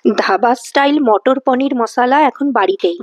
Dhaba style মটর পনির মশলা এখন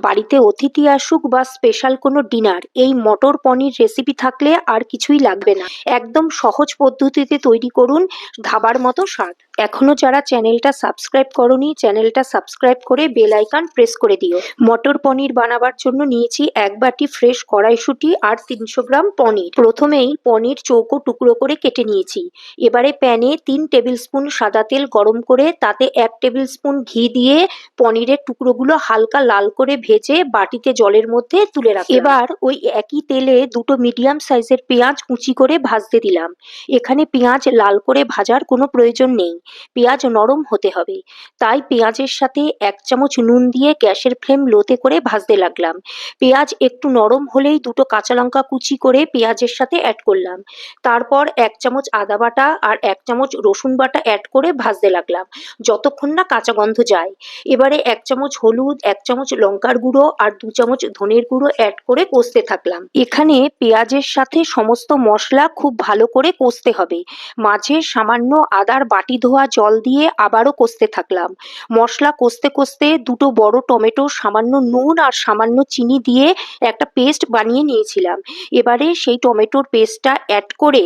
বাড়িতে অতিথি আসুক বা স্পেশাল কোনো ডিনার, এই মটর পনির রেসিপি থাকলে আর কিছুই লাগবে না। একদম সহজ পদ্ধতিতে তৈরি করুন, ধাবার মতো স্বাদ। এখনো যারা চ্যানেলটা সাবস্ক্রাইব করোনি, চ্যানেলটা সাবস্ক্রাইব করে বেল আইকন প্রেস করে দিও। মটর পনির বানাবার জন্য নিয়েছি 1 বাটি ফ্রেশ কড়াইশুঁটি আর 300 গ্রাম পনির। প্রথমেই পনির চৌকো টুকরো করে কেটে নিয়েছি। এবারে প্যানে 3 টেবিল স্পুন সাদা তেল গরম করে তাতে 1 টেবিল স্পুন ঘি দিয়ে পনিরের টুকরোগুলো হালকা লাল করে ভেজে বাটিতে জলের মধ্যে তুলে রাখলাম। এবার ওই একই তেলে দুটো মিডিয়াম সাইজের পেঁয়াজ কুচি করে ভাজতে দিলাম। এখানে পেঁয়াজ লাল করে ভাজার কোনো প্রয়োজন নেই, পেঁয়াজ নরম হতে হবে। তাই পেঁয়াজের সাথে 1 চামচ নুন দিয়ে গ্যাসের ফ্লেম লোতে করে ভাজতে লাগলাম। পেঁয়াজ একটু নরম হলেই দুটো কাঁচা লঙ্কা কুচি করে পেঁয়াজের সাথে অ্যাড করলাম। তারপর 1 চামচ আদা বাটা আর 1 চামচ রসুন বাটা অ্যাড করে ভাজতে লাগলাম যতক্ষণ না কাঁচা গন্ধ যায়। এবারে 1 চামচ হলুদ, 1 চামচ লঙ্কার গুঁড়ো আর 2 চামচ ধনের গুঁড়ো অ্যাড করে কষতে থাকলাম। এখানে পেঁয়াজের সাথে সমস্ত মশলা খুব ভালো করে কষতে হবে। মাঝে সামান্য আদার বাটি ধোয়া জল দিয়ে আবারও কষতে থাকলাম। মশলা কষতে কষতে দুটো বড় টমেটো, সামান্য নুন আর সামান্য চিনি দিয়ে একটা পেস্ট বানিয়ে নিয়েছিলাম। এবারে সেই টমেটোর পেস্টটা অ্যাড করে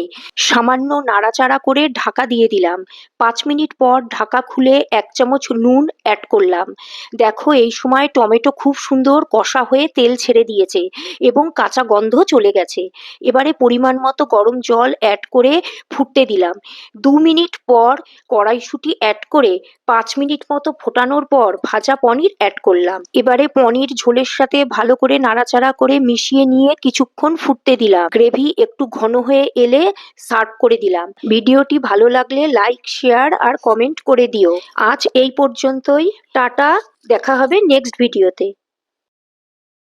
সামান্য নাড়াচাড়া করে ঢাকা দিয়ে দিলাম। 5 মিনিট পর ঢাকা খুলে 1 চামচ নুন অ্যাড করলাম। দেখো এই সময় টমেটো খুব সুন্দর কষা হয়ে তেল ছেড়ে দিয়েছে এবং কাঁচা গন্ধ চলে গেছে। এবারে পরিমাণ মতো গরম জল অ্যাড করে ফুটতে দিলাম। 2 মিনিট পর কড়াইশুঁটি অ্যাড করে 5 মিনিট মতো ফোটানোর পর ভাজা পনির অ্যাড করলাম। এবারে পনির ঝোলের সাথে ভালো করে নাড়াচাড়া করে মিশিয়ে নিয়ে কিছুক্ষণ ফুটতে দিলাম। গ্রেভি একটু ঘন হয়ে এলে সার্ভ করে দিলাম। ভিডিওটি ভালো লাগলে লাইক, শেয়ার আর কমেন্ট করে দিও। আজ এই পর্যন্তই। টাটা, দেখা হবে নেক্সট ভিডিওতে।